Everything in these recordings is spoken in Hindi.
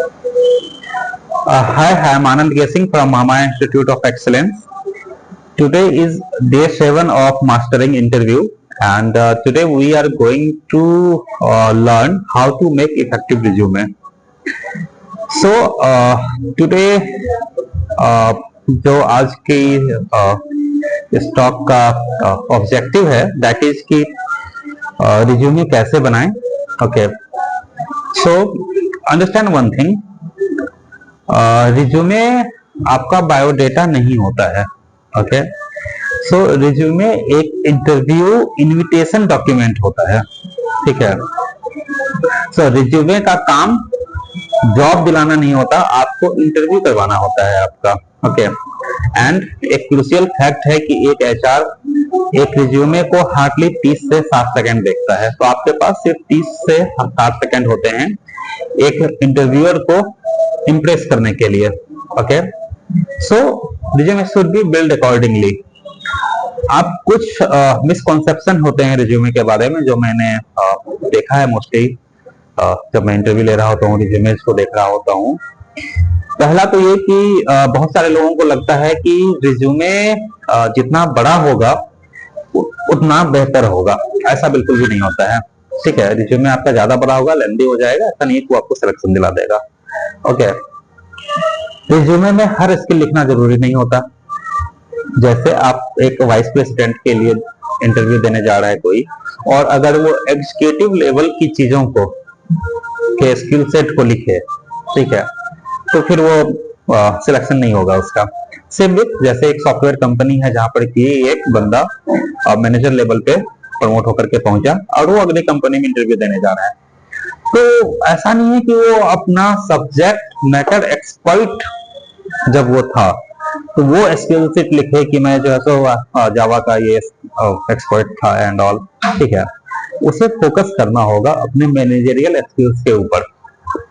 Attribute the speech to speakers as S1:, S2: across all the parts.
S1: Hi, I'm Anand Gesing from Mama Institute of Excellence. Today is day 7 of mastering interview, and today we are going to learn how to make effective resume. So today जो आज की इस टॉक का ऑब्जेक्टिव है दैट इज कि रिज्यूमे कैसे बनाएं. Okay, so understand one thing, resume आपका बायोडेटा नहीं होता है. ओके, सो रिज्यूमे एक इंटरव्यू इनविटेशन डॉक्यूमेंट होता है. ठीक है, सो रिज्यूमे का काम जॉब दिलाना नहीं होता, आपको इंटरव्यू करवाना होता है आपका. ओके, एंड एक क्रूशियल फैक्ट है कि एक एचआर एक रिज्यूमे को हार्डली 30 से 60 सेकंड देखता है. तो आपके पास सिर्फ 30 से 60 सेकंड होते हैं एक इंटरव्यूअर को इम्प्रेस करने के लिए. Okay, so resume should be build accordingly. आप कुछ मिसकॉन्सेप्शन होते हैं रिज्यूमे के बारे में जो मैंने देखा है मोस्टली जब मैं इंटरव्यू ले रहा होता हूँ, रिज्यूमेज को देख रहा होता हूँ. पहला तो ये कि बहुत सारे लोगों को लगता है कि रिज्यूमे जितना बड़ा होगा उतना बेहतर होगा. ऐसा बिल्कुल भी नहीं होता है. ठीक है, रिज्यूमे आपका ज्यादा बड़ा होगा, लेंदी हो जाएगा, ऐसा नहीं है कि वो आपको सिलेक्शन दिला देगा. ओके, रिज्यूमे में हर स्किल लिखना जरूरी नहीं होता. जैसे आप एक वाइस प्रेसिडेंट के लिए इंटरव्यू देने जा रहा है कोई, और अगर वो एग्जीक्यूटिव लेवल की चीजों को के स्किल सेट को लिखे, ठीक है, तो फिर वो सिलेक्शन नहीं होगा उसका. सेम विथ जैसे एक सॉफ्टवेयर कंपनी है जहां पर कि एक बंदा मैनेजर लेवल पे प्रमोट होकर के पहुंचा और वो अगली कंपनी में इंटरव्यू देने जा रहा है. तो ऐसा नहीं है कि वो अपना सब्जेक्ट मैटर एक्सपर्ट जब वो था तो वो स्किल सेट लिखे कि मैं जो है सो जावा का ये एक्सपर्ट था एंड ऑल. ठीक है, उसे फोकस करना होगा अपने मैनेजरियल स्किल्स के ऊपर.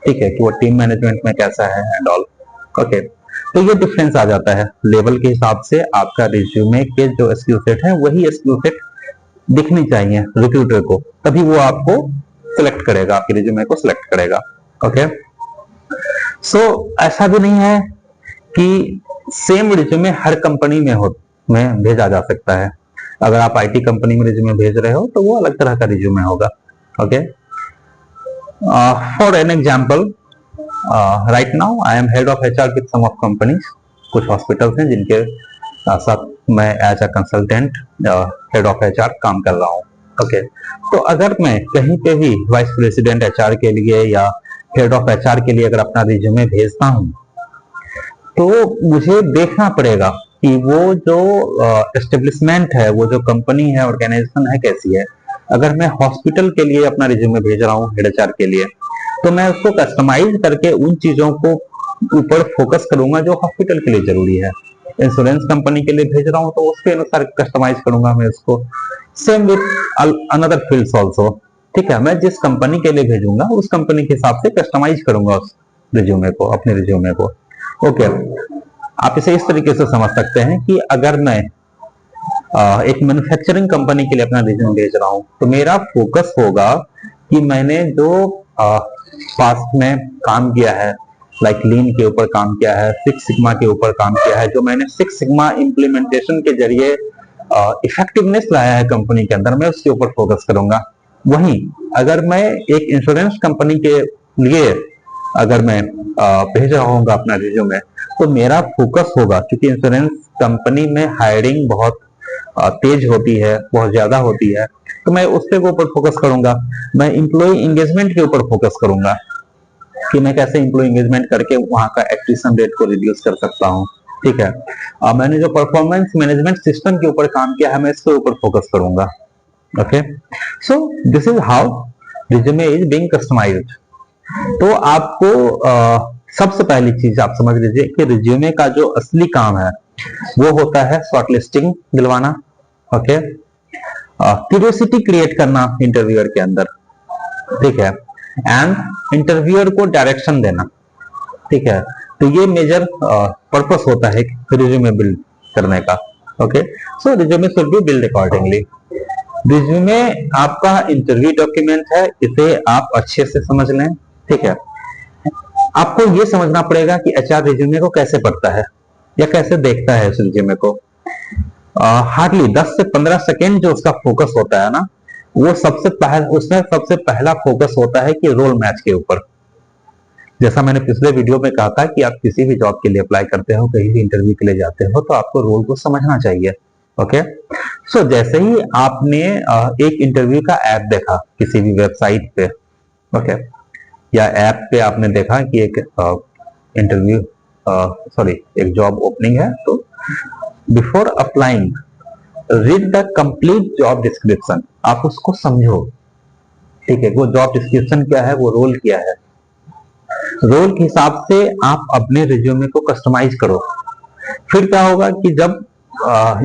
S1: ठीक है, कि वो टीम मैनेजमेंट में कैसा है एंड ऑल. ओके, तो ये डिफरेंस आ जाता है लेवल के हिसाब से. आपका रिज्यूमे के जो स्किल सेट है वही स्किल सेट दिखनी चाहिए रिक्रूटर को, तभी वो आपको सिलेक्ट करेगा, आपके रिज्यूमे को सिलेक्ट करेगा. ओके, सो ऐसा भी नहीं है कि सेम रिज्यूमे हर कंपनी में भेजा जा सकता है. अगर आप आईटी कंपनी में रिज्यूमे भेज रहे हो तो वो अलग तरह का रिज्यूमे होगा. Okay, for an example, right now I am head of HR with some of companies. कुछ हॉस्पिटल्स हैं जिनके साथ मैं as a consultant head of HR काम कर रहा हूँ. ओके, तो अगर मैं कहीं पे भी वाइस प्रेसिडेंट एचआर के लिए या हेड ऑफ एचआर के लिए अगर अपना रिज्यूमे भेजता हूँ तो मुझे देखना पड़ेगा कि वो जो एस्टेब्लिशमेंट है, वो जो कंपनी है, ऑर्गेनाइजेशन है, कैसी है. अगर मैं हॉस्पिटल के लिए अपना रिज्यूमे भेज रहा हूँ हेड एचआर के लिए, तो मैं उसको कस्टमाइज करके उन चीजों को ऊपर फोकस करूंगा जो हॉस्पिटल के लिए जरूरी है. इंश्योरेंस कंपनी के लिए भेज रहा हूँ तो उसके अनुसार कस्टमाइज करूंगा मैं उसको. Same with another fields also. ठीक है, मैं जिस कंपनी के लिए भेजूंगा उस कंपनी के हिसाब से कस्टमाइज करूंगा उस रिज्यूमे को, अपने रिज्यूमे को. ओके, आप इसे इस तरीके से समझ सकते हैं कि अगर मैं एक मैन्युफैक्चरिंग कंपनी के लिए अपना रिज्यूमे भेज रहा हूं तो मेरा फोकस होगा कि मैंने जो पास्ट में काम किया है, लाइक लीन के ऊपर काम किया है, सिक्स सिग्मा के ऊपर काम किया है, जो मैंने सिक्स सिग्मा इंप्लीमेंटेशन के जरिए इफेक्टिवनेस लाया है कंपनी के अंदर, मैं उसके ऊपर फोकस करूंगा. वहीं अगर मैं एक इंश्योरेंस कंपनी के लिए अगर मैं भेज रहा हूँ अपना रिज्यूमे, तो मेरा फोकस होगा, क्योंकि इंश्योरेंस कंपनी में हायरिंग बहुत तेज होती है, बहुत ज्यादा होती है, तो मैं उसके ऊपर फोकस करूंगा. मैं इंप्लॉय एंगेजमेंट के ऊपर फोकस करूंगा कि मैं कैसे इंप्लॉय एंगेजमेंट करके वहां का एट्रिशन रेट को रिड्यूस कर सकता हूँ. ठीक है, मैंने जो परफॉर्मेंस मैनेजमेंट सिस्टम के ऊपर काम किया है मैं इसके ऊपर फोकस करूंगा. Okay, so this is how resume is being customised. तो आपको सबसे पहली चीज आप समझ लीजिए कि रिज्यूमे का जो असली काम है वो होता है शॉर्टलिस्टिंग दिलवाना. ओके, क्यूरियोसिटी क्रिएट करना इंटरव्यूअर के अंदर. ठीक है, एंड इंटरव्यूअर को डायरेक्शन देना. ठीक है, तो ये मेजर पर्पस होता है रिज्यूमे बिल्ड करने का. Okay, so resume should be build accordingly. Resume आपका इंटरव्यू डॉक्यूमेंट है, इसे आप अच्छे से समझ लें. ठीक है, आपको ये समझना पड़ेगा कि एचआर रिज्यूमे को कैसे पढ़ता है या कैसे देखता है उस रिज्यूमे को। हार्डली 10 से 15 सेकेंड जो उसका फोकस होता है ना, वो उसमें सबसे पहला फोकस होता है कि रोल मैच के ऊपर। जैसा मैंने पिछले वीडियो में कहा था कि आप किसी भी जॉब के लिए अप्लाई करते हो, कहीं भी इंटरव्यू के लिए जाते हो, तो आपको रोल को समझना चाहिए। ओके, सो जैसे ही आपने एक इंटरव्यू का ऐप देखा किसी भी वेबसाइट पे, ओके, या ऐप पे आपने देखा कि एक इंटरव्यू एक जॉब ओपनिंग है, तो before applying read the complete job description. आप उसको समझो, ठीक है, वो जॉब डिस्क्रिप्शन क्या है, वो रोल क्या है। रोल के हिसाब से आप अपने रिज्यूमे को कस्टमाइज करो। फिर क्या होगा कि जब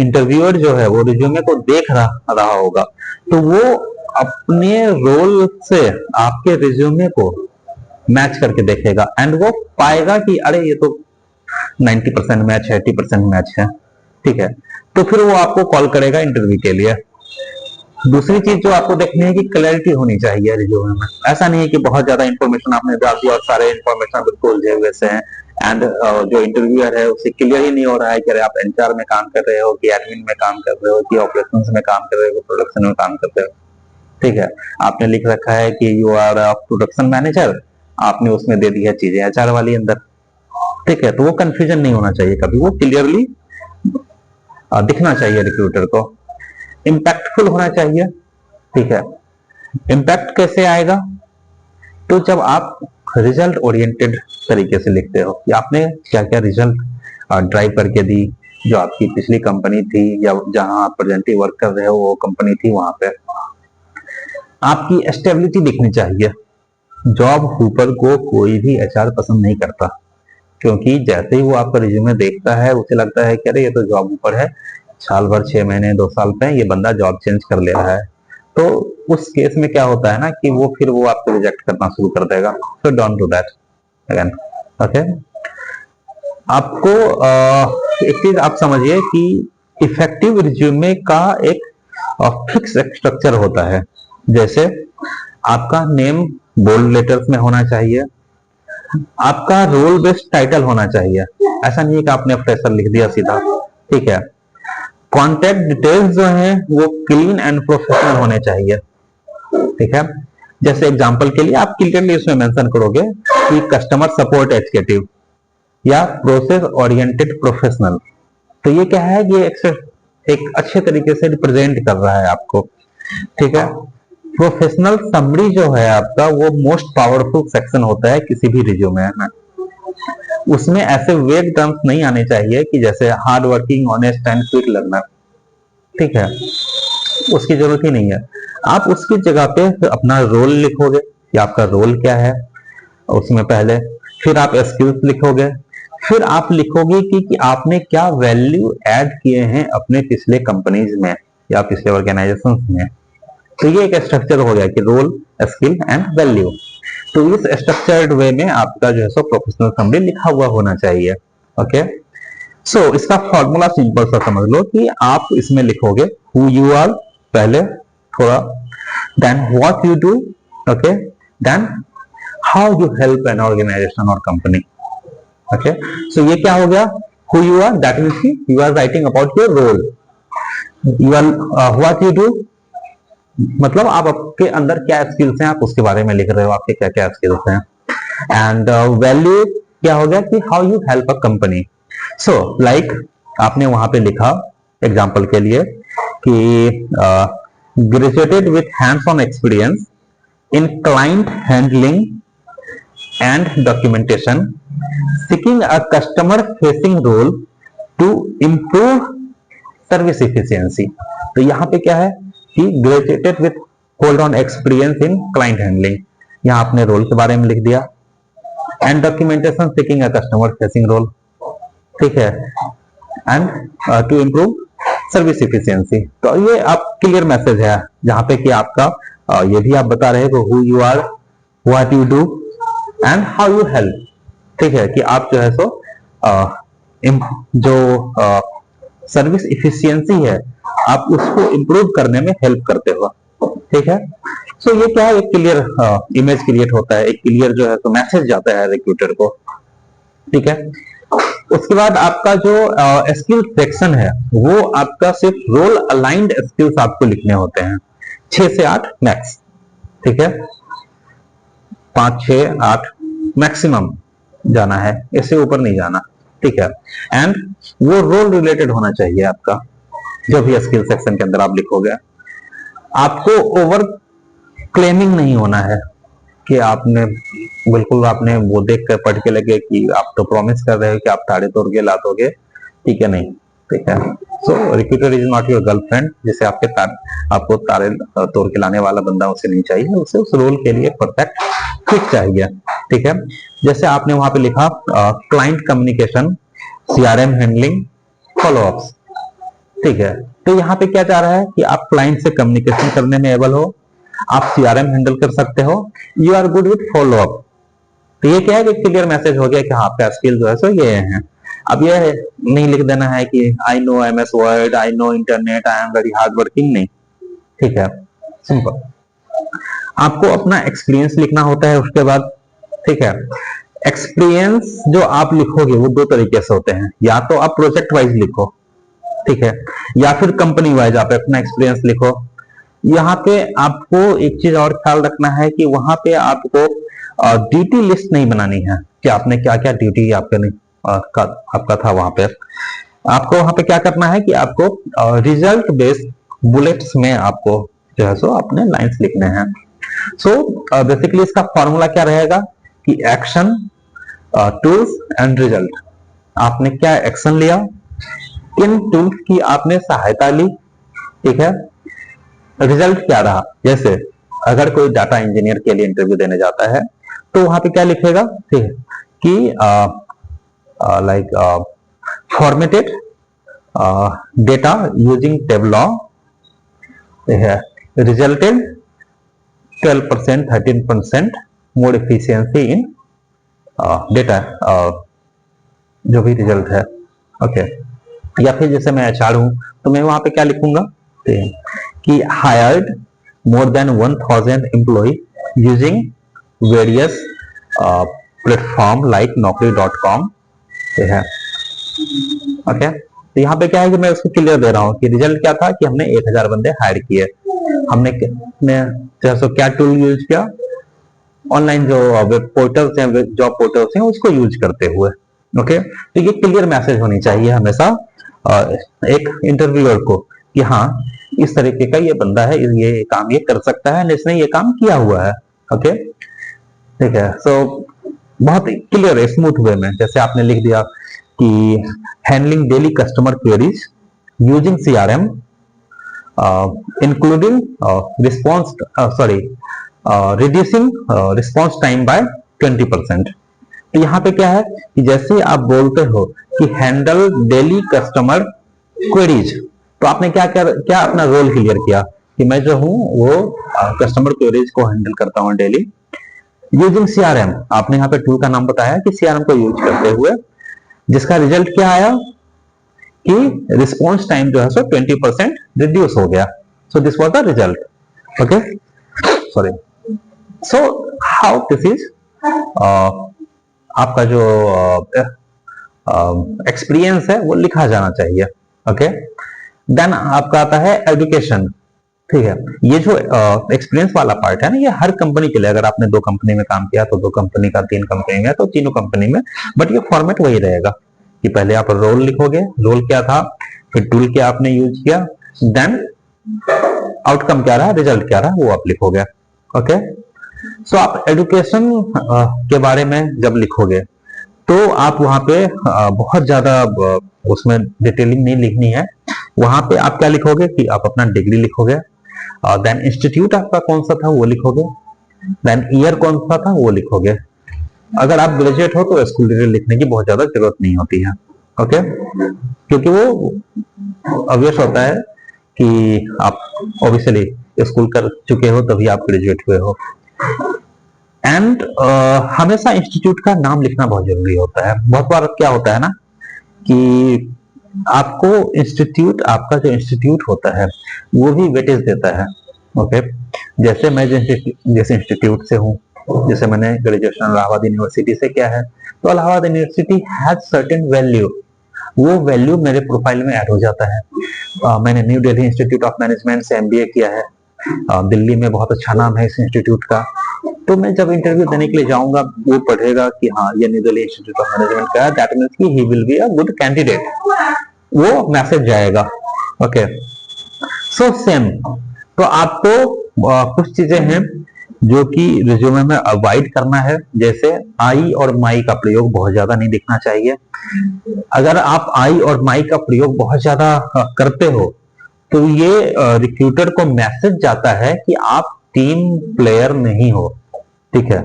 S1: इंटरव्यूअर जो है वो रिज्यूमे को देख रहा होगा, तो वो अपने रोल से आपके रिज्यूमे को मैच करके देखेगा एंड वो पाएगा कि अरे ये तो 90% मैच है, 80% मैच है, ठीक है, तो फिर वो आपको कॉल करेगा इंटरव्यू के लिए। दूसरी चीज जो आपको देखनी है कि क्लैरिटी होनी चाहिए रिज्यूमे में। ऐसा नहीं है कि बहुत ज्यादा इंफॉर्मेशन आपने डाल दिया और सारे इंफॉर्मेशन बिल्कुल उलझे हुए से हैं एंड जो इंटरव्यूअर है उसे क्लियर ही नहीं हो रहा है कि अरे आप एचआर में काम कर रहे हो कि एडमिन में काम कर रहे हो कि ऑपरेशंस में काम कर रहे हो, प्रोडक्शन में काम कर रहे हो, ठीक है। आपने लिख रखा है कि यू आर प्रोडक्शन मैनेजर, आपने उसमें दे दी है चीजें एचआर वाली अंदर, ठीक है, तो वो कंफ्यूजन नहीं होना चाहिए कभी, वो क्लियरली दिखना चाहिए रिक्रूटर को। इम्पैक्टफुल होना चाहिए, ठीक है। इम्पैक्ट कैसे आएगा? तो जब आप रिजल्ट ओरिएंटेड तरीके से लिखते हो कि आपने क्या क्या रिजल्ट ड्राइव करके दी, जो आपकी पिछली कंपनी थी या जहां आप प्रेजेंटली वर्क कर रहे हो वो कंपनी थी, वहां पे आपकी स्टेबिलिटी दिखनी चाहिए। जॉब हुपर को कोई भी एचआर पसंद नहीं करता, क्योंकि जैसे ही वो आपका रिज्यूमे देखता है उसे लगता है कि अरे ये तो जॉब हुपर है, साल भर 6 महीने 2 साल पे ये बंदा जॉब चेंज कर ले रहा है। तो उस केस में क्या होता है ना कि वो आपको रिजेक्ट करना शुरू कर देगा। So don't do that again, okay. आपको एक चीज आप समझिए कि इफेक्टिव रिज्यूमे का एक फिक्स स्ट्रक्चर होता है। जैसे आपका नेम बोल्ड लेटर्स में होना चाहिए, आपका रोल बेस्ड टाइटल होना चाहिए, ऐसा नहीं है कि आपने फ्रेशर लिख दिया सीधा, ठीक है। कॉन्टैक्ट डिटेल्स जो है वो क्लीन एंड प्रोफेशनल होने चाहिए, ठीक है। जैसे एग्जांपल के लिए आप क्लियरली इसमें मेंशन करोगे कि कस्टमर सपोर्ट एग्जीक्यूटिव या प्रोसेस ओरिएंटेड प्रोफेशनल। तो ये क्या है, ये एक अच्छे तरीके से रिप्रेजेंट कर रहा है आपको, ठीक है। प्रोफेशनल समरी जो है आपका, वो मोस्ट पावरफुल सेक्शन होता है किसी भी रिज्यूमे में। उसमें ऐसे वेग टर्म्स नहीं आने चाहिए कि जैसे hard working, honest and quick learner, ठीक है, उसकी जरूरत ही नहीं है। आप उसकी जगह पे अपना रोल लिखोगे कि आपका रोल क्या है उसमें पहले, फिर आप स्किल्स लिखोगे, फिर आप लिखोगे कि आपने क्या वैल्यू ऐड किए हैं अपने पिछले कंपनीज में या पिछले ऑर्गेनाइजेशंस में। तो ये एक स्ट्रक्चर हो गया कि रोल, स्किल एंड वैल्यू। तो इस स्ट्रक्चर्ड वे में आपका जो है सो प्रोफेशनल समरी लिखा हुआ होना चाहिए, ओके। सो इसका फॉर्मूला सिंपल सा समझ लो कि आप इसमें लिखोगे हु यू आर पहले थोड़ा, then what you do, okay, then how you help an organisation और कंपनी, ओके। सो ये क्या हो गया, who you are, that means you are writing about your role. You are what you do, मतलब आप आपके अंदर क्या स्किल्स हैं आप उसके बारे में लिख रहे हो, आपके क्या क्या स्किल्स हैं। एंड वैल्यू क्या हो गया कि how you help a company. So like आपने वहां पे लिखा एग्जांपल के लिए कि graduated with hands on experience in client handling and documentation, seeking a customer facing role to improve service efficiency. तो यहाँ पे क्या है कि graduated with hold on experience in client handling, यहाँ आपने रोल के बारे में लिख दिया, and documentation seeking a customer facing role, ठीक है, and to improve service efficiency. तो ये आप क्लियर मैसेज है जहां पे कि आपका ये भी आप बता रहे हो who you are, what you do and how you help, ठीक है, कि आप जो है सो जो सर्विस इफिशियंसी है आप उसको इंप्रूव करने में हेल्प करते हो, ठीक है। सो ये क्या है, एक क्लियर इमेज क्रिएट होता है, एक क्लियर जो है तो मैसेज जाता है रिक्रूटर को, ठीक है। उसके बाद आपका जो स्किल सेक्शन है वो आपका सिर्फ रोल अलाइंड स्किल्स आपको लिखने होते हैं, 6 से 8 मैक्स, ठीक है, 5 6 8 मैक्सिमम जाना है, इससे ऊपर नहीं जाना, ठीक है। एंड वो रोल रिलेटेड होना चाहिए आपका, जो भी स्किल सेक्शन के अंदर आप लिखोगे। आपको ओवर क्लेमिंग नहीं होना है कि आपने बिल्कुल आपने वो देख कर पढ़ के लगे कि आप तो प्रॉमिस कर रहे हो कि आप ताड़े तोड़ के ला दोगे, ठीक है, नहीं, ठीक है। So recruiter is not your girlfriend, जिसे आपको तारे तोड़ के लाने वाला बंदा उसे नहीं चाहिए, उसे उस रोल के लिए परफेक्ट फिट चाहिए, ठीक है। जैसे आपने वहां पे लिखा client communication, CRM handling, follow-ups, ठीक है। तो यहाँ पे क्या चाह रहा है कि आप क्लाइंट से कम्युनिकेशन करने में एबल हो, आप सीआरएम हैंडल कर सकते हो, you are good with follow up. तो ये क्या है कि क्लियर मैसेज हो गया कि हाँ आपका स्किल जो है सो ये है। अब ये नहीं लिख देना है कि I know MS word, I know internet, I am very hard working, नहीं, ठीक है, सिंपल। आपको अपना एक्सपीरियंस लिखना होता है उसके बाद, ठीक है। एक्सपीरियंस जो आप लिखोगे वो दो तरीके से होते हैं, या तो आप प्रोजेक्ट वाइज लिखो, ठीक है, या फिर कंपनी वाइज आप अपना एक्सपीरियंस लिखो। यहाँ पे आपको एक चीज और ख्याल रखना है कि वहां पे आपको ड्यूटी लिस्ट नहीं बनानी है कि आपने क्या क्या ड्यूटी आपका था वहां पे। आपको वहां पे क्या करना है कि आपको रिजल्ट बेस्ड बुलेट्स में आपको जो है सो अपने लाइंस लिखने हैं। सो बेसिकली इसका फॉर्मूला क्या रहेगा कि एक्शन, टूल्स एंड रिजल्ट। आपने क्या एक्शन लिया, किन टूल्स की आपने सहायता ली, ठीक है, रिजल्ट क्या रहा। जैसे अगर कोई डाटा इंजीनियर के लिए इंटरव्यू देने जाता है तो वहां पे क्या लिखेगा, ठीक है, कि like formatted data using tableau, resulted 12% 13% more efficiency in data, जो भी रिजल्ट है, ओके। या फिर जैसे मैं एचआर हूं तो मैं वहां पे क्या लिखूंगा कि hired more than 1000 employ using various platform like naukri.com, है, ओके। तो यहाँ पे क्या है कि मैं उसको क्लियर दे रहा हूँ कि रिजल्ट क्या था कि हमने 1000 बंदे हायर किए, हमने क्या टूल यूज किया, ऑनलाइन जो वेब पोर्टल्स हैं, जॉब पोर्टल्स हैं, उसको यूज करते हुए, ओके। तो ये क्लियर मैसेज होनी चाहिए हमेशा एक इंटरव्यूअर को कि हाँ इस तरीके का ये बंदा है, ये काम ये कर सकता है, इसने ये काम किया हुआ है, ओके, ठीक है। सो बहुत क्लियर स्मूथ वे में जैसे आपने लिख दिया कि handling daily customer queries using CRM including response reducing response time by 20%। तो यहाँ पे क्या है कि जैसे आप बोलते हो कि हैंडल डेली कस्टमर क्वेरीज, तो आपने क्या अपना रोल क्लियर किया कि मैं जो हूं वो कस्टमर क्वेरीज को हैंडल करता हूं डेली यूजिंग सीआरएम। आपने यहाँ पे टूल का नाम बताया कि सीआरएम को यूज करते हुए, जिसका रिजल्ट क्या आया कि रिस्पॉन्स टाइम जो है सो 20% रिड्यूस हो गया। So this was the result, okay, sorry. So how this is आपका जो एक्सपीरियंस है वो लिखा जाना चाहिए, ओके। देन आपका आता है एजुकेशन, ठीक है। ये जो एक्सपीरियंस वाला पार्ट है ना, ये हर कंपनी के लिए, अगर आपने 2 कंपनी में काम किया तो 2 कंपनी का, 3 कंपनी में तो तीनों कंपनी में, बट ये फॉर्मेट वही रहेगा कि पहले आप रोल लिखोगे, रोल क्या था, फिर टूल क्या आपने यूज किया, देन आउटकम क्या रहा, रिजल्ट क्या रहा, वो आप लिखोगे, ओके। सो आप एजुकेशन के बारे में जब लिखोगे तो आप वहां पे बहुत ज्यादा उसमें डिटेलिंग नहीं लिखनी है। वहां पे आप क्या लिखोगे कि आप अपना डिग्री लिखोगे, देन इंस्टीट्यूट आपका कौन सा था वो लिखोगे, देन ईयर कौन सा था वो लिखोगे। अगर आप ग्रेजुएट हो तो स्कूल डिटेल लिखने की बहुत ज्यादा जरूरत नहीं होती है, ओके, क्योंकि वो ऑब्वियस होता है कि आप ऑब्वियसली स्कूल कर चुके हो तभी आप ग्रेजुएट हुए हो। एंड हमेशा इंस्टीट्यूट का नाम लिखना बहुत जरूरी होता है। बहुत बार क्या होता है ना कि आपको इंस्टीट्यूट, आपका जो इंस्टीट्यूट होता है वो भी वेटेज देता है ओके, जैसे मैं जिस इंस्टीट्यूट से हूँ, जैसे मैंने ग्रेजुएशन इलाहाबाद यूनिवर्सिटी से किया है, तो Allahabad university has certain value, वो वैल्यू मेरे प्रोफाइल में ऐड हो जाता है। मैंने new Delhi institute of management से एमबीए किया है। दिल्ली में बहुत अच्छा नाम है इस इंस्टीट्यूट का। तो मैं जब इंटरव्यू देने के लिए जाऊंगा, वो पढ़ेगा कि हाँ ये new Delhi institute of management का है, दैट मींस कि he will be a good candidate, वो मैसेज जाएगा। ओके, सो सेम, तो आपको कुछ चीजें हैं जो कि रिज्यूमे में अवॉइड करना है, जैसे आई और माई का प्रयोग बहुत ज्यादा नहीं दिखना चाहिए। अगर आप आई और माई का प्रयोग बहुत ज्यादा करते हो, तो ये रिक्रूटर को मैसेज जाता है कि आप टीम प्लेयर नहीं हो। ठीक है,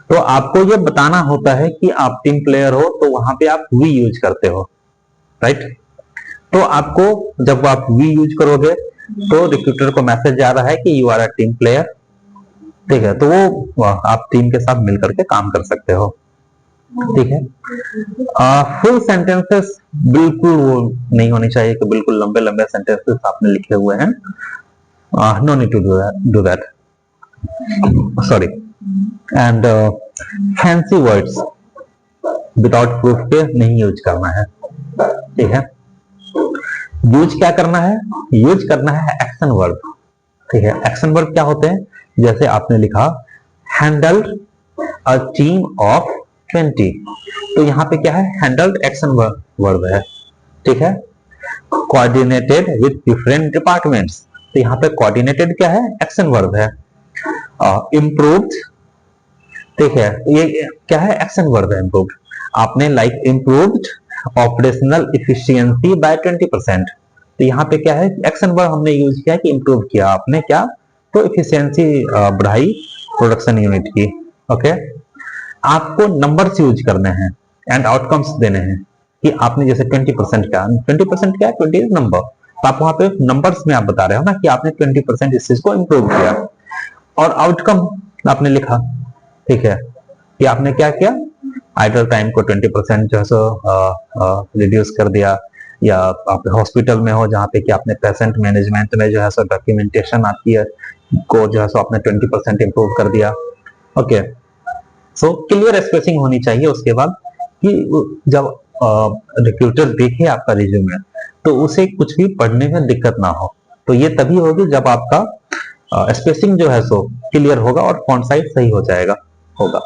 S1: तो आपको ये बताना होता है कि आप टीम प्लेयर हो, तो वहां पे आप वी यूज करते हो, राइट। तो आपको जब आप वी यूज करोगे, तो रिक्रूटर को मैसेज जा रहा है कि you are a team player. ठीक है, तो वो आप टीम के साथ मिलकर के काम कर सकते हो। ठीक है, फुल सेंटेंसेस बिल्कुल वो नहीं होनी चाहिए कि बिल्कुल लंबे लंबे सेंटेंसेस आपने लिखे हुए हैं। No need to do that, sorry. And fancy words without proof के नहीं यूज करना है। ठीक है, यूज क्या करना है? यूज करना है एक्शन वर्ब। ठीक है, एक्शन वर्ब क्या होते हैं? जैसे आपने लिखा हैंडल्ड अ टीम ऑफ 20, तो यहाँ पे क्या है? हैंडल्ड एक्शन वर्ब है। ठीक है, कोऑर्डिनेटेड विद डिफरेंट डिपार्टमेंट्स, तो यहाँ पे कोऑर्डिनेटेड क्या है? एक्शन वर्ब है। इम्प्रूव्ड, ठीक है, ये क्या है? एक्शन वर्ब है इम्प्रूव्ड। आपने like improved operational efficiency by 20%, तो यहाँ पे क्या है? एक्शन वर्ब हमने यूज किया कि इम्प्रूव किया आपने क्या? तो इफिशियंसी बढ़ाई प्रोडक्शन यूनिट की। ओके, आपको नंबर्स यूज करने हैं एंड आउटकम्स देने हैं कि आपने जैसे 20% क्या, 20% क्या है? 20 इज नंबर, तो आप वहां पे नंबर्स में आप बता रहे हो ना कि आपने 20% इस चीज को इम्प्रूव किया, और आउटकम आपने लिखा। ठीक है, कि आपने क्या किया? आइडल टाइम को 20% जो है सो रिड्यूस कर दिया, या आप हॉस्पिटल में हो जहाँ पे कि आपने पेशेंट मैनेजमेंट में जो है सो डॉक्यूमेंटेशन आती है को जो है सो आपने 20% इम्प्रूव कर दिया। ओके, सो क्लियर स्पेसिंग होनी चाहिए उसके बाद, कि जब रिक्रूटर देखे आपका रिज्यूमे, तो उसे कुछ भी पढ़ने में दिक्कत ना हो। तो ये तभी होगी जब आपका स्पेसिंग जो है सो क्लियर होगा और फॉन्ट साइज सही हो जाएगा होगा।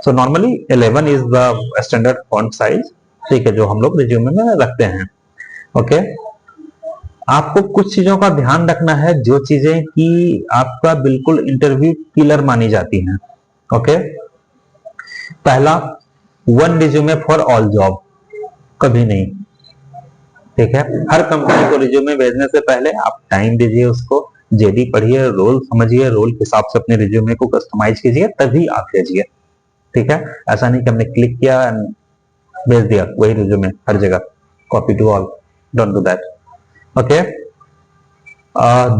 S1: So normally 11 is the standard font size. ठीक है, जो हम लोग रिज्यूमे में रखते हैं। ओके, आपको कुछ चीजों का ध्यान रखना है, जो चीजें कि आपका बिल्कुल इंटरव्यू किलर मानी जाती हैं। ओके, पहला, one resume for all job, कभी नहीं। ठीक है, हर कंपनी को रिज्यूमे भेजने से पहले आप टाइम दीजिए, उसको जेडी पढ़िए, रोल समझिए, रोल के हिसाब से अपने रिज्यूमे को कस्टमाइज कीजिए, तभी आप भेजिए। ठीक है, ऐसा नहीं कि हमने क्लिक किया एंड भेज दिया वही रिज्यूमे हर जगह, copy to all, don't do that. Okay,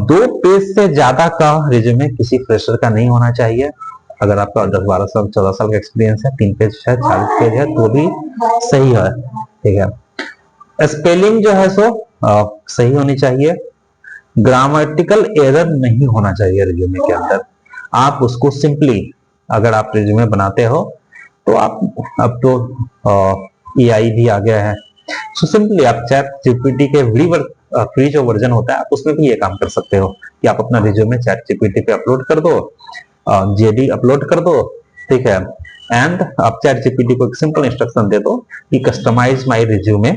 S1: 2 page से ज्यादा का रिज्यूमे किसी फ्रेशर का नहीं होना चाहिए। अगर आपका 10-12 साल 14 साल का एक्सपीरियंस है, 3 पेज है, 40 पेज है, तो भी सही है। ठीक है, स्पेलिंग जो है सो सही होनी चाहिए। ग्रामेटिकल एरर नहीं होना चाहिए रिज्यूमे के अंदर। आप उसको सिंपली, अगर आप रिज्यूमे बनाते हो तो आप, अब तो एआई भी आ गया है, सो सिंपली आप चैट जीपीटी के फ्री जो वर्जन होता है, आप उसमें भी ये काम कर सकते हो कि आप अपना रिज्यूमे चैट जीपीटी पे अपलोड कर दो, जेडी अपलोड कर दो। ठीक है, एंड आप चैट जीपीटी को एक सिंपल इंस्ट्रक्शन दे दो कि कस्टमाइज माय रिज्यूमे,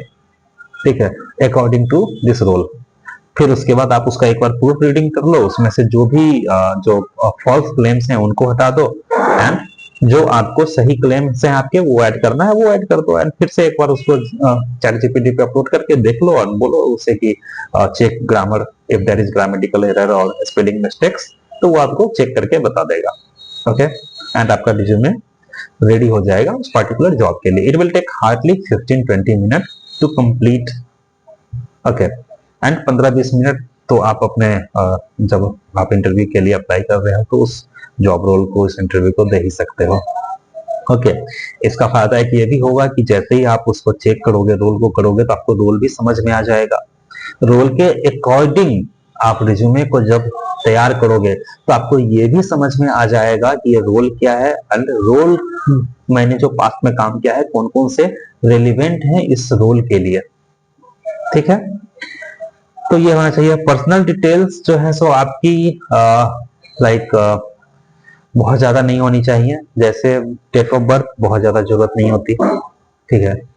S1: ठीक है, अकॉर्डिंग टू दिस रोल। फिर उसके बाद आप उसका एक बार प्रूफ रीडिंग कर लो, उसमें से जो भी जो फॉल्स क्लेम्स हैं उनको हटा दो, एंड जो आपको सही क्लेम्स हैं आपके वो ऐड करना है वो ऐड कर दो, एंड फिर से एक बार उसको चैट जीपीटी पे अपलोड करके देख लो और बोलो उसे कि check grammar if there is grammatical error और स्पेलिंग मिस्टेक्स, तो वो आपको चेक करके बता देगा। ओके, एंड आपका रिज्यूमे रेडी हो जाएगा उस पर्टिकुलर जॉब के लिए। It will take hardly 15-20 minute to complete. Okay, and 15-20 minute तो आप अपने जब आप इंटरव्यू के लिए अप्लाई कर रहे हो तो उस जॉब रोल को, इस इंटरव्यू को दे ही सकते हो। ओके, इसका फायदा है कि ये भी होगा कि जैसे ही आप उसको चेक करोगे, रोल को करोगे, तो आपको रोल भी समझ में आ जाएगा। रोल के अकॉर्डिंग आप रिज्यूमे को जब तैयार करोगे तो आपको ये भी समझ में आ जाएगा कि ये रोल क्या है, एंड रोल मैंने जो पास्ट में काम किया है कौन कौन से रेलिवेंट हैं इस रोल के लिए। ठीक है, तो ये होना चाहिए। पर्सनल डिटेल्स जो है सो आपकी लाइक बहुत ज्यादा नहीं होनी चाहिए, जैसे डेट ऑफ बर्थ बहुत ज्यादा जरूरत नहीं होती। ठीक है,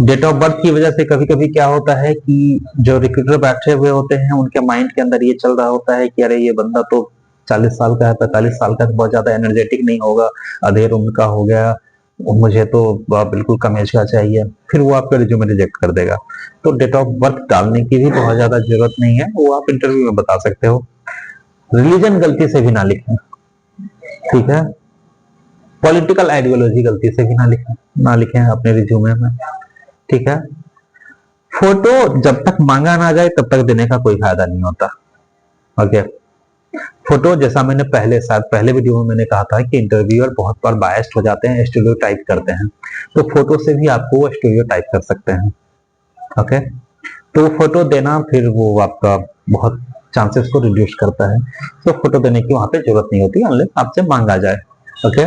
S1: डेट ऑफ बर्थ की वजह से कभी कभी क्या होता है कि जो रिक्रूटर बैठे हुए होते हैं उनके माइंड के अंदर ये चल रहा होता है कि अरे ये बंदा तो 40 साल का है, 45 साल का है, बहुत ज्यादा एनर्जेटिक नहीं होगा, अधेड़ उम्र का हो गया, मुझे तो बिल्कुल कम एज का चाहिए, फिर वो आपका रिज्यूमे रिजेक्ट कर देगा। तो डेट ऑफ बर्थ डालने की भी बहुत ज्यादा जरूरत नहीं है, वो आप इंटरव्यू में बता सकते हो। रिलीजन गलती से भी ना लिखें, ठीक है, पॉलिटिकल आइडियोलॉजी गलती से भी ना लिखें अपने रिज्यूमे में। ठीक है, फोटो जब तक मांगा ना जाए तब तक देने का कोई फायदा नहीं होता। ओके, फोटो जैसा मैंने पहले वीडियो में मैंने कहा था कि इंटरव्यूअर बहुत बार बायस्ड हो जाते हैं, स्टीरियोटाइप करते हैं, तो फोटो से भी आपको वो स्टीरियोटाइप कर सकते हैं। ओके, तो फोटो देना फिर वो आपका बहुत चांसेस को रिड्यूस करता है, तो फोटो देने की वहां पे जरूरत नहीं होती अनलेस आपसे मांगा जाए। ओके,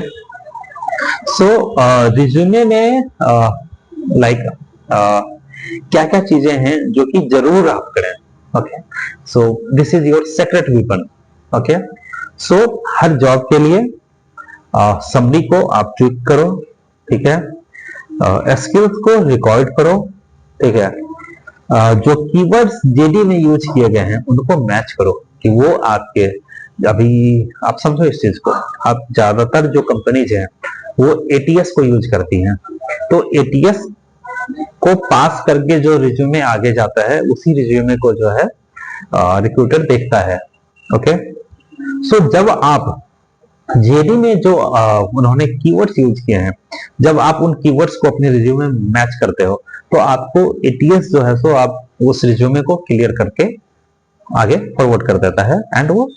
S1: सो रिज्यूमे में लाइक क्या क्या चीजें हैं जो कि जरूर आप करें। Okay, so this is your secret weapon. Okay, so her job के लिए समरी को आप ट्विक करो, ठीक है, स्किल्स को रिकॉर्ड करो, ठीक है, जो कीवर्ड्स जेडी में यूज किए गए हैं उनको मैच करो कि वो आपके, अभी आप समझो इस चीज को, आप ज्यादातर जो कंपनीज हैं वो एटीएस को यूज करती हैं, तो एटीएस को पास करके जो रिज्यूमे आगे जाता है उसी रिज्यूमे को जो है रिक्रूटर देखता है। ओके, सो जब आप जेडी में जो उन्होंने कीवर्ड्स यूज किए हैं, जब आप उन कीवर्ड्स को अपने रिज्यूमे में मैच करते हो तो आपको एटीएस जो है सो आप उस रिज्यूमे को क्लियर करके आगे फॉरवर्ड कर देता है, एंड वो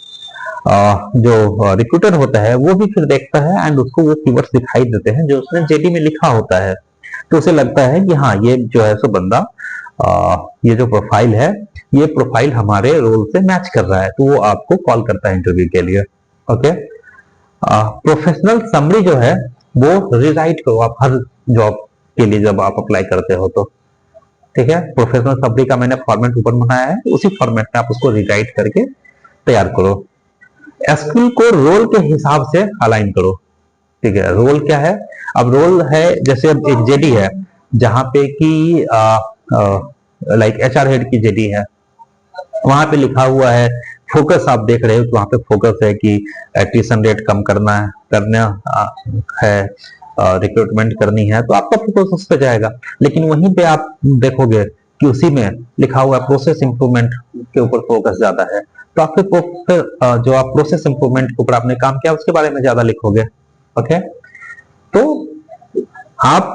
S1: जो रिक्रूटर होता है वो भी फिर देखता है एंड उसको वो कीवर्ड्स दिखाई देते हैं जो उसने जेडी में लिखा होता है, तो उसे लगता है कि हाँ ये जो है सो बंदा ये जो प्रोफाइल है ये प्रोफाइल हमारे रोल से मैच कर रहा है, तो वो आपको कॉल करता है इंटरव्यू के लिए। ओके, प्रोफेशनल समरी जो है वो रिराइट करो आप हर जॉब के लिए जब आप अप्लाई करते हो तो। ठीक है, प्रोफेशनल समरी का मैंने फॉर्मेट ऊपर बनाया है, उसी फॉर्मेट में आप उसको रिराइट करके तैयार करो। स्किल को रोल के हिसाब से अलाइन करो। ठीक है, रोल क्या है, अब रोल है जैसे अब एक जेडी है जहां पे कि लाइक एचआर हेड की जेडी है, वहां पे लिखा हुआ है फोकस, आप देख रहे हो तो वहां पे फोकस है कि एट्रिशन रेट कम करना है, रिक्रूटमेंट करनी है, तो आपका फोकस उस पर जाएगा। लेकिन वहीं पे आप देखोगे कि उसी में लिखा हुआ प्रोसेस इंप्रूवमेंट के ऊपर फोकस ज्यादा है, तो आपके जो आप प्रोसेस इंप्रूवमेंट के ऊपर आपने काम किया उसके बारे में ज्यादा लिखोगे। ओके, तो आप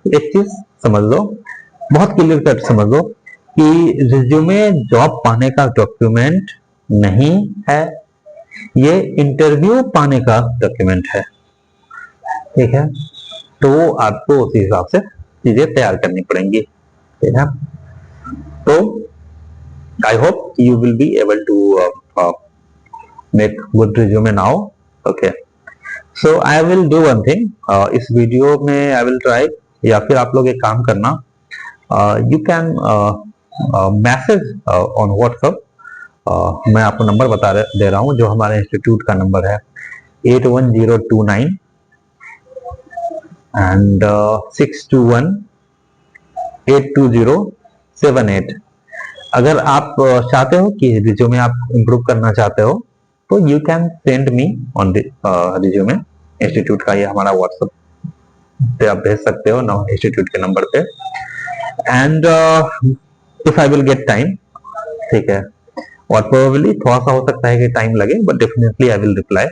S1: एक चीज समझ लो, बहुत क्लियर कट समझ लो कि रिज्यूमे जॉब पाने का डॉक्यूमेंट नहीं है, ये इंटरव्यू पाने का डॉक्यूमेंट है। ठीक है, तो आपको उसी हिसाब से चीजें तैयार करनी पड़ेंगी। ठीक है, तो I hope you will be able to make good resume now. Okay, so I will do one thing, इस वीडियो में आई विल ट्राई, या फिर आप लोग एक काम करना, you can message on WhatsApp, मैं आपको नंबर दे रहा हूं जो हमारे इंस्टीट्यूट का नंबर है 81029 एंड 621-820-78। अगर आप चाहते हो कि रिज्यूमे आप इम्प्रूव करना चाहते हो तो you can send me on resume, institute का ये हमारा व्हाट्सएप पे आप भेज सकते हो ना, इंस्टीट्यूट के नंबर पे, and if I will get time, ठीक है, और प्रोबेबली थोड़ा सा हो सकता है कि टाइम लगे, but definitely I will reply.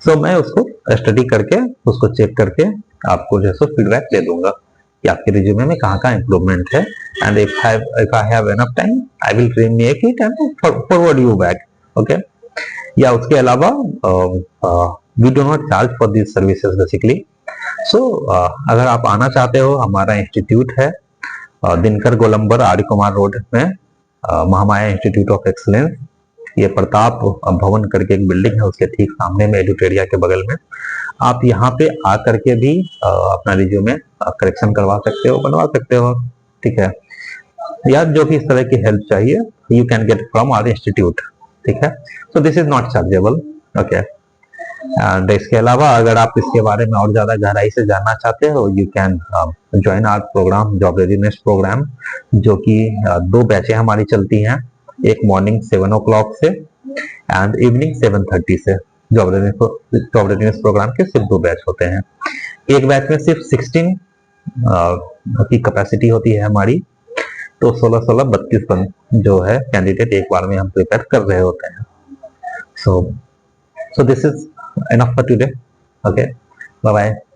S1: So मैं उसको स्टडी करके उसको चेक करके आपको जैसे फीडबैक दे दूंगा कि आपके रिज्यूमे में कहाँ कहाँ इंप्रूवमेंट है, and if I have enough time I will make it and forward you back. Okay, या उसके अलावा we do not charge for this services basically. So अगर आप आना चाहते हो, हमारा इंस्टीट्यूट है दिनकर गोलंबर आर्य कुमार रोड में, महामाया इंस्टीट्यूट ऑफ एक्सलेंस। ये प्रताप भवन करके एक बिल्डिंग है, उसके ठीक सामने में एडिटोरिया के बगल में। आप यहाँ पे आ करके भी अपना रिज्यूमे करेक्शन करवा सकते हो, बनवा सकते हो, ठीक है। या जो भी इस तरह की हेल्प चाहिए you can get from our institute, ठीक है। So this is not chargeable, okay. And इसके अलावा अगर आप इसके बारे में और ज्यादा गहराई से जानना चाहते हो you can join our program, job readiness program, जो कि 2 बैचें हमारी चलती हैं, एक मॉर्निंग 7 o'clock से एंड इवनिंग 7:30 से। जॉब रेडीनेस प्रोग्राम के सिर्फ 2 बैच होते हैं। एक बैच में सिर्फ 16 की कैपेसिटी होती है हमारी, तो 16 32 जो है कैंडिडेट एक बार में हम प्रिपेयर कर रहे होते हैं। सो this is enough for today. Okay, bye bye.